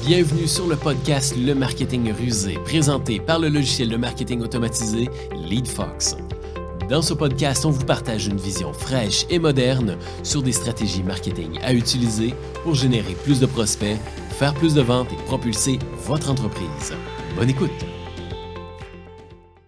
Bienvenue sur le podcast Le Marketing Rusé, présenté par le logiciel de marketing automatisé LeadFox. Dans ce podcast, on vous partage une vision fraîche et moderne sur des stratégies marketing à utiliser pour générer plus de prospects, faire plus de ventes et propulser votre entreprise. Bonne écoute!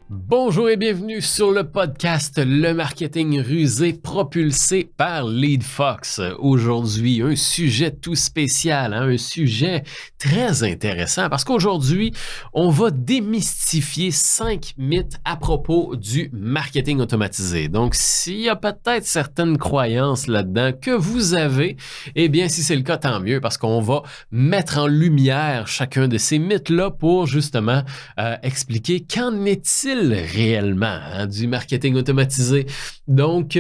Bonjour et bienvenue sur le podcast Le Marketing Rusé propulsé par LeadFox. Aujourd'hui, un sujet tout spécial, un sujet très intéressant parce qu'aujourd'hui, on va démystifier 5 mythes à propos du marketing automatisé. Donc, s'il y a peut-être certaines croyances là-dedans que vous avez, eh bien, si c'est le cas, tant mieux parce qu'on va mettre en lumière chacun de ces mythes-là pour justement expliquer qu'en est-il réellement du marketing automatisé. Donc,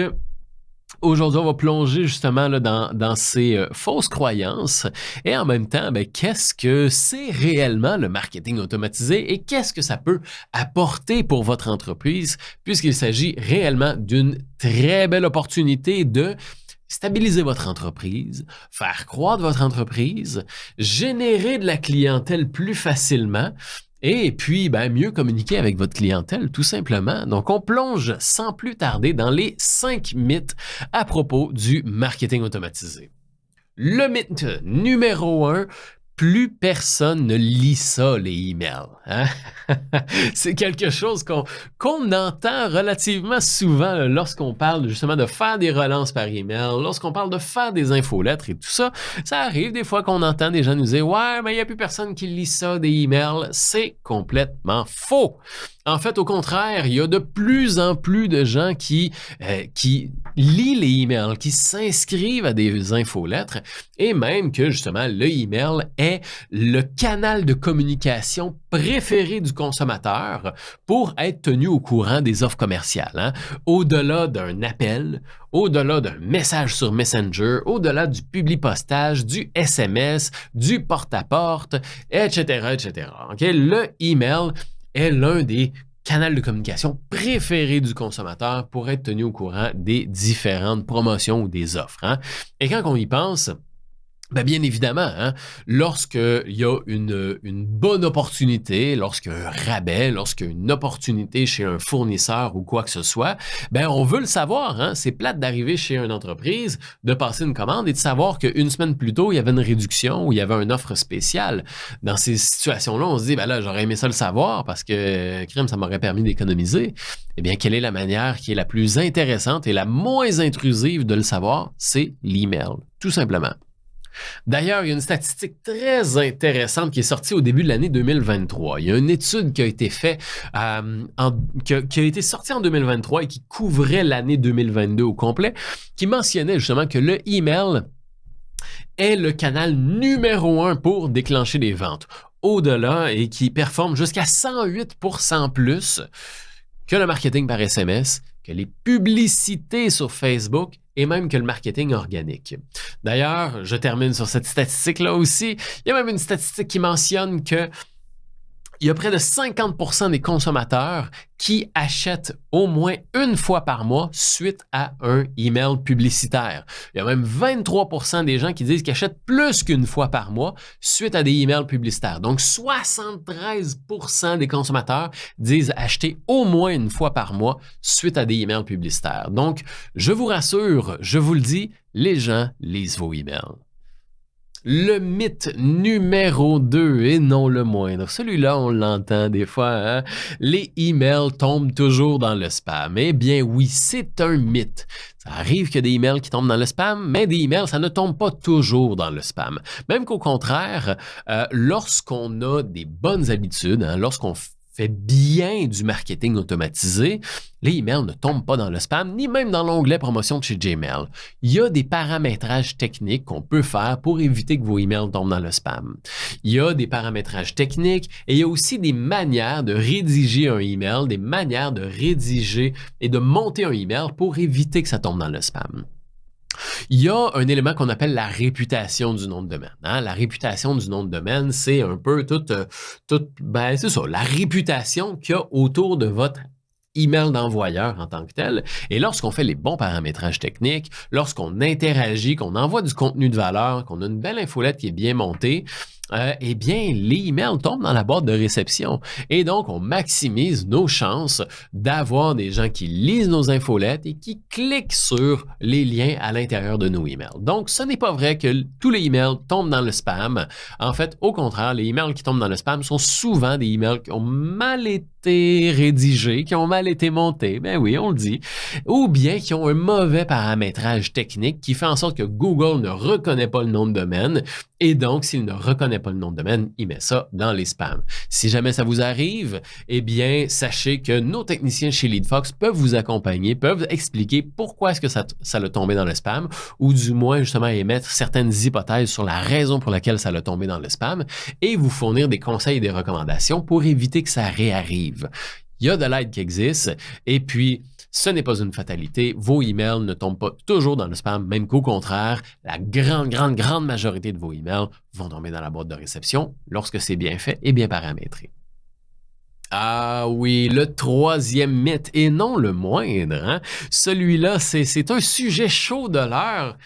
aujourd'hui, on va plonger justement là, dans ces fausses croyances et en même temps, qu'est-ce que c'est réellement le marketing automatisé et qu'est-ce que ça peut apporter pour votre entreprise puisqu'il s'agit réellement d'une très belle opportunité de stabiliser votre entreprise, faire croître votre entreprise, générer de la clientèle plus facilement et puis mieux communiquer avec votre clientèle tout simplement. Donc on plonge sans plus tarder dans les 5 mythes à propos du marketing automatisé. Le mythe numéro 1, plus personne ne lit ça, les emails. C'est quelque chose qu'on entend relativement souvent lorsqu'on parle justement de faire des relances par email, lorsqu'on parle de faire des infolettres et tout ça. Ça arrive des fois qu'on entend des gens nous dire « Ouais, mais il n'y a plus personne qui lit ça, des emails. » C'est complètement faux. En fait, au contraire, il y a de plus en plus de gens qui lisent les emails, qui s'inscrivent à des infolettres et même que justement le email est le canal de communication préféré du consommateur pour être tenu au courant des offres commerciales. Au-delà d'un appel, au-delà d'un message sur Messenger, au-delà du publipostage, du SMS, du porte-à-porte, etc., etc. Okay? Le email est l'un des canaux de communication préférés du consommateur pour être tenu au courant des différentes promotions ou des offres. Et quand on y pense, bien évidemment, lorsqu'il y a une bonne opportunité, lorsqu'il y a un rabais, lorsqu'il y a une opportunité chez un fournisseur ou quoi que ce soit, on veut le savoir. C'est plate d'arriver chez une entreprise, de passer une commande et de savoir qu'une semaine plus tôt, il y avait une réduction ou il y avait une offre spéciale. Dans ces situations-là, on se dit, là, j'aurais aimé ça le savoir parce que, crème, ça m'aurait permis d'économiser. Eh bien, quelle est la manière qui est la plus intéressante et la moins intrusive de le savoir? C'est l'email, tout simplement. D'ailleurs, il y a une statistique très intéressante qui est sortie au début de l'année 2023. Il y a une étude qui a été faite, qui a été sortie en 2023 et qui couvrait l'année 2022 au complet, qui mentionnait justement que le email est le canal numéro 1 pour déclencher des ventes. Au-delà et qui performe jusqu'à 108% plus que le marketing par SMS, que les publicités sur Facebook et même que le marketing organique. D'ailleurs, je termine sur cette statistique-là aussi. Il y a même une statistique qui mentionne que il y a près de 50% des consommateurs qui achètent au moins une fois par mois suite à un email publicitaire. Il y a même 23% des gens qui disent qu'ils achètent plus qu'une fois par mois suite à des emails publicitaires. Donc, 73% des consommateurs disent acheter au moins une fois par mois suite à des emails publicitaires. Donc, je vous rassure, je vous le dis, les gens lisent vos emails. Le mythe numéro 2, et non le moindre, celui-là, on l'entend des fois, les emails tombent toujours dans le spam. Eh bien oui, c'est un mythe. Ça arrive qu'il y a des emails qui tombent dans le spam, mais des emails, ça ne tombe pas toujours dans le spam. Même qu'au contraire, lorsqu'on a des bonnes habitudes, lorsqu'on fait bien du marketing automatisé, les emails ne tombent pas dans le spam, ni même dans l'onglet promotion de chez Gmail. Il y a des paramétrages techniques qu'on peut faire pour éviter que vos emails tombent dans le spam. Il y a des paramétrages techniques et il y a aussi des manières de rédiger un email, des manières de rédiger et de monter un email pour éviter que ça tombe dans le spam. Il y a un élément qu'on appelle la réputation du nom de domaine. La réputation du nom de domaine, c'est un peu c'est ça, la réputation qu'il y a autour de votre email d'envoyeur en tant que tel. Et lorsqu'on fait les bons paramétrages techniques, lorsqu'on interagit, qu'on envoie du contenu de valeur, qu'on a une belle infolette qui est bien montée, eh bien, les emails tombent dans la boîte de réception. Et donc, on maximise nos chances d'avoir des gens qui lisent nos infolettes et qui cliquent sur les liens à l'intérieur de nos emails. Donc, ce n'est pas vrai que tous les emails tombent dans le spam. En fait, au contraire, les emails qui tombent dans le spam sont souvent des emails qui ont mal été rédigés, qui ont mal été montés, ben oui, on le dit, ou bien qui ont un mauvais paramétrage technique qui fait en sorte que Google ne reconnaît pas le nom de domaine. Et donc, s'il ne reconnaît pas le nom de domaine, il met ça dans les spams. Si jamais ça vous arrive, eh bien, sachez que nos techniciens chez LeadFox peuvent vous accompagner, peuvent expliquer pourquoi est-ce que ça l'a tombé dans le spam, ou du moins, justement, émettre certaines hypothèses sur la raison pour laquelle ça l'a tombé dans le spam, et vous fournir des conseils et des recommandations pour éviter que ça réarrive. Il y a de l'aide qui existe, et puis, ce n'est pas une fatalité. Vos emails ne tombent pas toujours dans le spam, même qu'au contraire, la grande majorité de vos emails vont tomber dans la boîte de réception lorsque c'est bien fait et bien paramétré. Ah oui, le troisième mythe, et non le moindre, hein? Celui-là, c'est un sujet chaud de l'heure.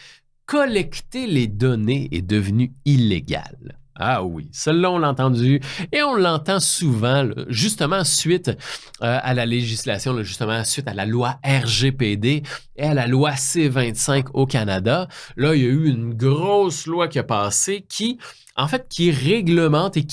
Collecter les données est devenu illégal. Ah oui, celle-là, on l'a entendu et on l'entend souvent, là, justement suite à la législation, là, justement suite à la loi RGPD et à la loi C25 au Canada. Là, il y a eu une grosse loi qui a passé qui réglemente et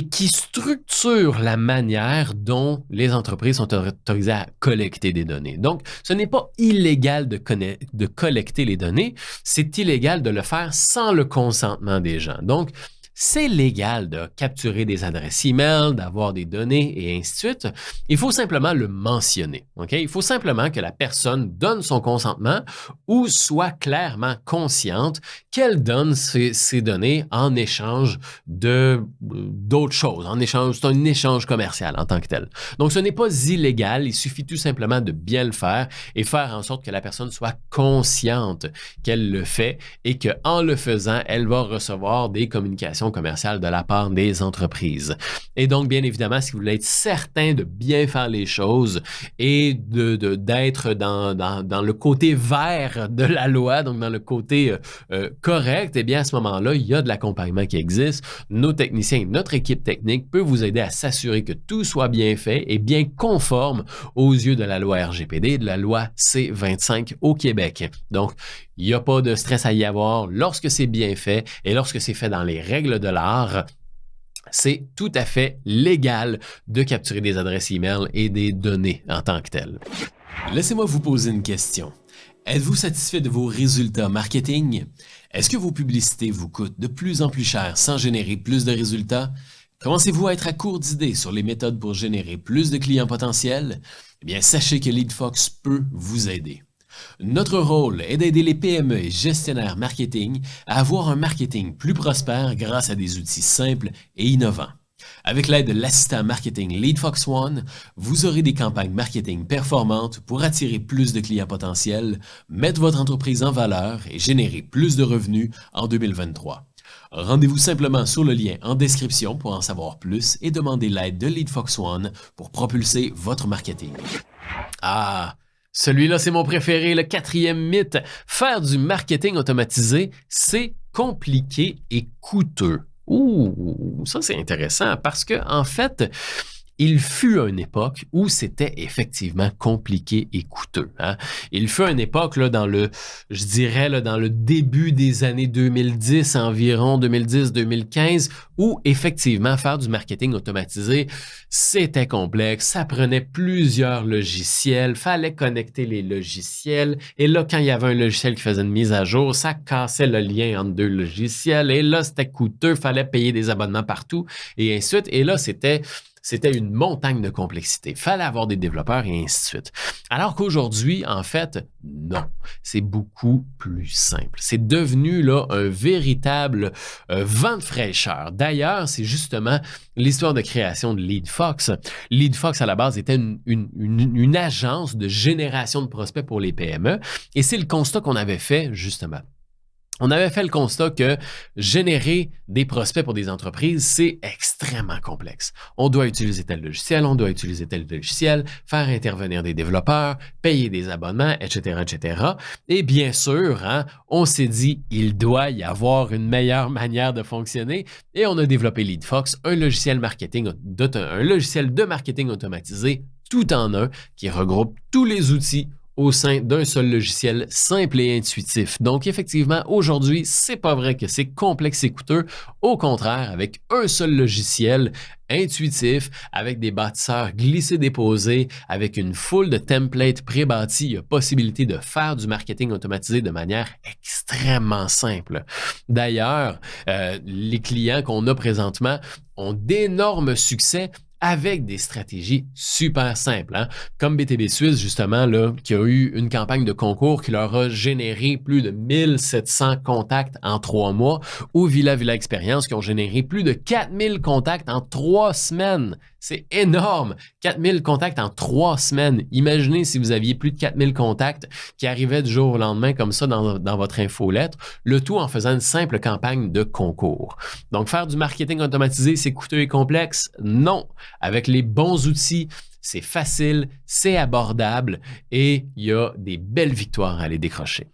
qui structure la manière dont les entreprises sont autorisées à collecter des données. Donc, ce n'est pas illégal de collecter les données, c'est illégal de le faire sans le consentement des gens. Donc, c'est légal de capturer des adresses e-mail, d'avoir des données et ainsi de suite. Il faut simplement le mentionner. Okay? Il faut simplement que la personne donne son consentement ou soit clairement consciente qu'elle donne ces données en échange d'autres choses. C'est un échange commercial en tant que tel. Donc, ce n'est pas illégal. Il suffit tout simplement de bien le faire et faire en sorte que la personne soit consciente qu'elle le fait et qu'en le faisant, elle va recevoir des communications commerciales de la part des entreprises. Et donc, bien évidemment, si vous voulez être certain de bien faire les choses et d'être dans le côté vert de la loi, donc dans le côté correct, eh bien, à ce moment-là, il y a de l'accompagnement qui existe. Nos techniciens, notre équipe technique peut vous aider à s'assurer que tout soit bien fait et bien conforme aux yeux de la loi RGPD et de la loi C25 au Québec. Donc, il n'y a pas de stress à y avoir lorsque c'est bien fait et lorsque c'est fait dans les règles de l'art. C'est tout à fait légal de capturer des adresses e-mail et des données en tant que telles. Laissez-moi vous poser une question. Êtes-vous satisfait de vos résultats marketing? Est-ce que vos publicités vous coûtent de plus en plus cher sans générer plus de résultats? Commencez-vous à être à court d'idées sur les méthodes pour générer plus de clients potentiels? Eh bien, sachez que LeadFox peut vous aider. Notre rôle est d'aider les PME et gestionnaires marketing à avoir un marketing plus prospère grâce à des outils simples et innovants. Avec l'aide de l'assistant marketing LeadFox One, vous aurez des campagnes marketing performantes pour attirer plus de clients potentiels, mettre votre entreprise en valeur et générer plus de revenus en 2023. Rendez-vous simplement sur le lien en description pour en savoir plus et demandez l'aide de LeadFox One pour propulser votre marketing. Ah! Celui-là, c'est mon préféré, le quatrième mythe. Faire du marketing automatisé, c'est compliqué et coûteux. Ouh, ça c'est intéressant parce que en fait, il fut une époque où c'était effectivement compliqué et coûteux. Hein? Il fut une époque là, dans le début des années 2010 environ, 2010-2015, où effectivement faire du marketing automatisé, c'était complexe, ça prenait plusieurs logiciels, fallait connecter les logiciels, et là, quand il y avait un logiciel qui faisait une mise à jour, ça cassait le lien entre deux logiciels, et là, c'était coûteux, fallait payer des abonnements partout, et ainsi de suite, et là, c'était une montagne de complexité. Fallait avoir des développeurs et ainsi de suite. Alors qu'aujourd'hui, en fait, non. C'est beaucoup plus simple. C'est devenu là un véritable vent de fraîcheur. D'ailleurs, c'est justement l'histoire de création de LeadFox. LeadFox, à la base, était une agence de génération de prospects pour les PME. Et c'est le constat qu'on avait fait, justement. on avait fait le constat que générer des prospects pour des entreprises, c'est extrêmement complexe. On doit utiliser tel logiciel, on doit utiliser tel logiciel, faire intervenir des développeurs, payer des abonnements, etc., etc. Et bien sûr, on s'est dit, il doit y avoir une meilleure manière de fonctionner et on a développé LeadFox, un logiciel de marketing automatisé tout en un qui regroupe tous les outils au sein d'un seul logiciel simple et intuitif. Donc, effectivement, aujourd'hui, c'est pas vrai que c'est complexe et coûteux. Au contraire, avec un seul logiciel intuitif, avec des bâtisseurs glissés-déposés, avec une foule de templates pré-bâtis, il y a possibilité de faire du marketing automatisé de manière extrêmement simple. D'ailleurs, les clients qu'on a présentement ont d'énormes succès avec des stratégies super simples, comme BTB Suisse, justement, là, qui a eu une campagne de concours qui leur a généré plus de 1700 contacts en 3 mois, ou Villa Expérience, qui ont généré plus de 4000 contacts en 3 semaines. C'est énorme! 4000 contacts en 3 semaines. Imaginez si vous aviez plus de 4000 contacts qui arrivaient du jour au lendemain comme ça dans votre infolettre, le tout en faisant une simple campagne de concours. Donc, faire du marketing automatisé, c'est coûteux et complexe? Non! Avec les bons outils, c'est facile, c'est abordable et il y a des belles victoires à aller décrocher.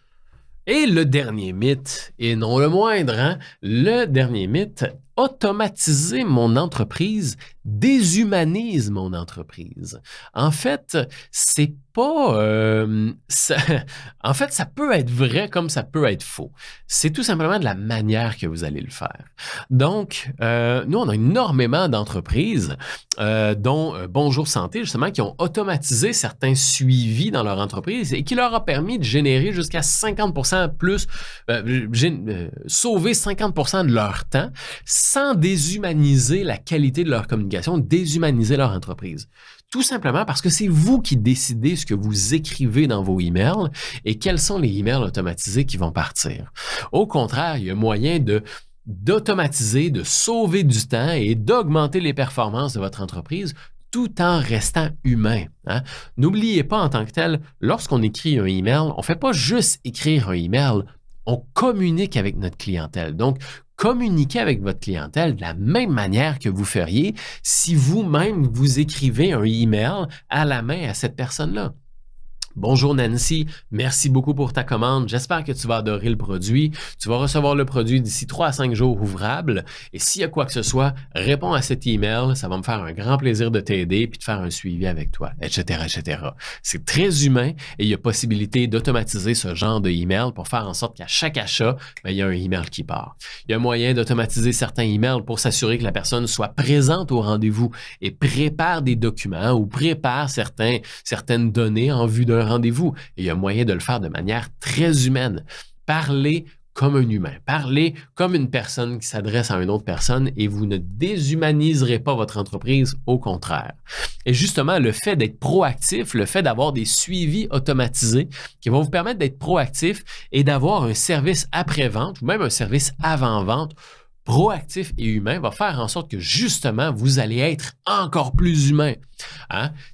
Et le dernier mythe, et non le moindre, le dernier mythe, automatiser mon entreprise déshumanise mon entreprise. En fait, c'est pas... en fait, ça peut être vrai comme ça peut être faux. C'est tout simplement de la manière que vous allez le faire. Donc, nous, on a énormément d'entreprises, dont Bonjour Santé, justement, qui ont automatisé certains suivis dans leur entreprise et qui leur a permis de générer jusqu'à 50% plus, sauver 50% de leur temps sans déshumaniser la qualité de leur communication, déshumaniser leur entreprise. Tout simplement parce que c'est vous qui décidez ce que vous écrivez dans vos emails et quels sont les emails automatisés qui vont partir. Au contraire, il y a moyen d'automatiser, de sauver du temps et d'augmenter les performances de votre entreprise tout en restant humain. N'oubliez pas en tant que tel, lorsqu'on écrit un email, on ne fait pas juste écrire un email, on communique avec notre clientèle. Donc, communiquez avec votre clientèle de la même manière que vous feriez si vous-même vous écrivez un email à la main à cette personne-là. Bonjour Nancy, merci beaucoup pour ta commande. J'espère que tu vas adorer le produit. Tu vas recevoir le produit d'ici 3 à 5 jours ouvrables. Et s'il y a quoi que ce soit, réponds à cet email. Ça va me faire un grand plaisir de t'aider puis de faire un suivi avec toi, etc., etc. C'est très humain et il y a possibilité d'automatiser ce genre de email pour faire en sorte qu'à chaque achat, il y a un email qui part. Il y a moyen d'automatiser certains emails pour s'assurer que la personne soit présente au rendez-vous et prépare des documents ou prépare certaines données en vue d'un rendez-vous. Et il y a moyen de le faire de manière très humaine. Parlez comme un humain. Parlez comme une personne qui s'adresse à une autre personne et vous ne déshumaniserez pas votre entreprise, au contraire. Et justement, le fait d'être proactif, le fait d'avoir des suivis automatisés qui vont vous permettre d'être proactif et d'avoir un service après-vente ou même un service avant-vente proactif et humain va faire en sorte que justement, vous allez être encore plus humain.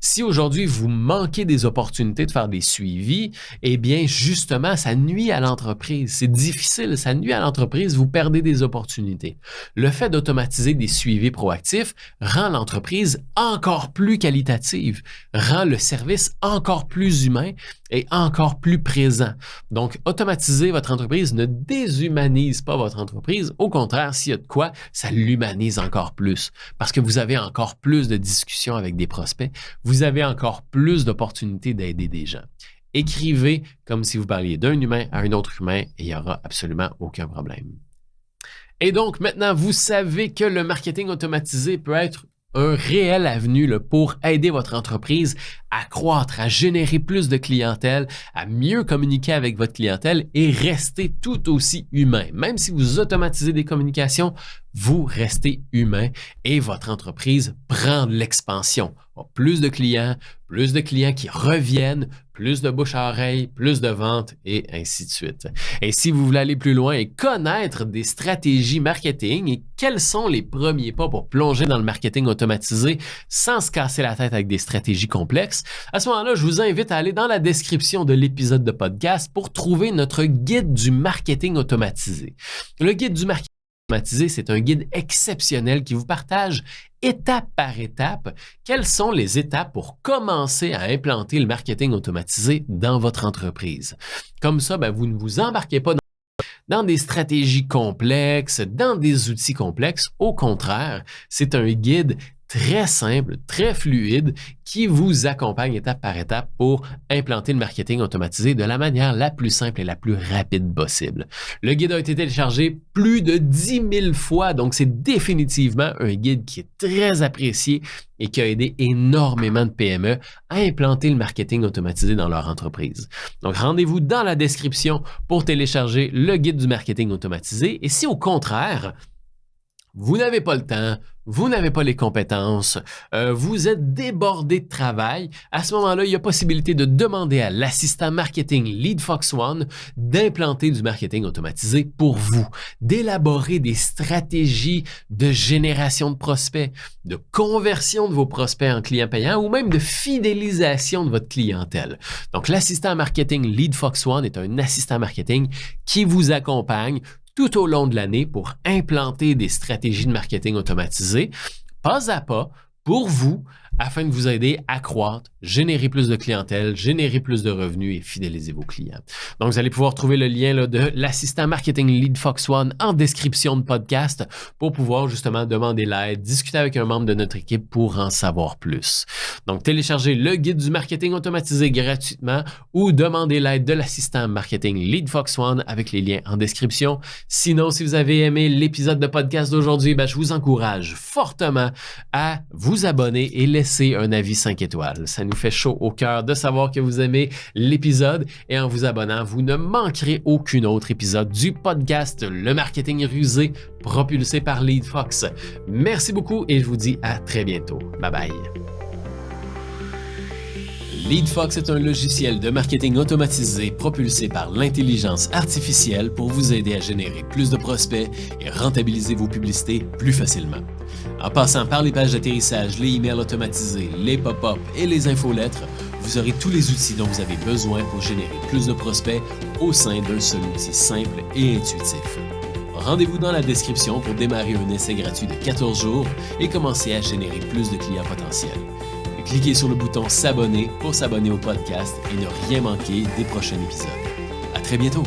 Si aujourd'hui, vous manquez des opportunités de faire des suivis, eh bien, justement, ça nuit à l'entreprise. C'est difficile, ça nuit à l'entreprise, vous perdez des opportunités. Le fait d'automatiser des suivis proactifs rend l'entreprise encore plus qualitative, rend le service encore plus humain et encore plus présent. Donc, automatiser votre entreprise ne déshumanise pas votre entreprise. Au contraire, s'il y a de quoi, ça l'humanise encore plus parce que vous avez encore plus de discussions avec des prospects, vous avez encore plus d'opportunités d'aider des gens. Écrivez comme si vous parliez d'un humain à un autre humain et il n'y aura absolument aucun problème. Et donc, maintenant, vous savez que le marketing automatisé peut être un réel avenue pour aider votre entreprise à croître, à générer plus de clientèle, à mieux communiquer avec votre clientèle et rester tout aussi humain. Même si vous automatisez des communications, vous restez humain et votre entreprise prend de l'expansion. Plus de clients qui reviennent, plus de bouche à oreille, plus de ventes et ainsi de suite. Et si vous voulez aller plus loin et connaître des stratégies marketing et quels sont les premiers pas pour plonger dans le marketing automatisé sans se casser la tête avec des stratégies complexes, à ce moment-là, je vous invite à aller dans la description de l'épisode de podcast pour trouver notre guide du marketing automatisé. Le guide du marketing automatisé, c'est un guide exceptionnel qui vous partage étape par étape quelles sont les étapes pour commencer à implanter le marketing automatisé dans votre entreprise. Comme ça, vous ne vous embarquez pas dans des stratégies complexes, dans des outils complexes. Au contraire, c'est un guide très simple, très fluide, qui vous accompagne étape par étape pour implanter le marketing automatisé de la manière la plus simple et la plus rapide possible. Le guide a été téléchargé plus de 10 000 fois, donc c'est définitivement un guide qui est très apprécié et qui a aidé énormément de PME à implanter le marketing automatisé dans leur entreprise. Donc, rendez-vous dans la description pour télécharger le guide du marketing automatisé. Et si au contraire, vous n'avez pas le temps, vous n'avez pas les compétences, vous êtes débordé de travail, à ce moment-là, il y a possibilité de demander à l'assistant marketing LeadFox1 d'implanter du marketing automatisé pour vous, d'élaborer des stratégies de génération de prospects, de conversion de vos prospects en clients payants ou même de fidélisation de votre clientèle. Donc, l'assistant marketing LeadFox1 est un assistant marketing qui vous accompagne tout au long de l'année pour implanter des stratégies de marketing automatisées, pas à pas, pour vous, afin de vous aider à croître, générer plus de clientèle, générer plus de revenus et fidéliser vos clients. Donc, vous allez pouvoir trouver le lien de l'assistant marketing LeadFox1 en description de podcast pour pouvoir justement demander l'aide, discuter avec un membre de notre équipe pour en savoir plus. Donc, téléchargez le guide du marketing automatisé gratuitement ou demandez l'aide de l'assistant marketing LeadFox1 avec les liens en description. Sinon, si vous avez aimé l'épisode de podcast d'aujourd'hui, je vous encourage fortement à vous abonner et laisser un avis 5 étoiles. Ça nous fait chaud au cœur de savoir que vous aimez l'épisode et en vous abonnant, vous ne manquerez aucun autre épisode du podcast Le Marketing Rusé propulsé par LeadFox. Merci beaucoup et je vous dis à très bientôt. Bye bye. LeadFox est un logiciel de marketing automatisé propulsé par l'intelligence artificielle pour vous aider à générer plus de prospects et rentabiliser vos publicités plus facilement. En passant par les pages d'atterrissage, les emails automatisés, les pop-up et les infolettres, vous aurez tous les outils dont vous avez besoin pour générer plus de prospects au sein d'un seul outil simple et intuitif. Rendez-vous dans la description pour démarrer un essai gratuit de 14 jours et commencer à générer plus de clients potentiels. Cliquez sur le bouton s'abonner pour s'abonner au podcast et ne rien manquer des prochains épisodes. À très bientôt!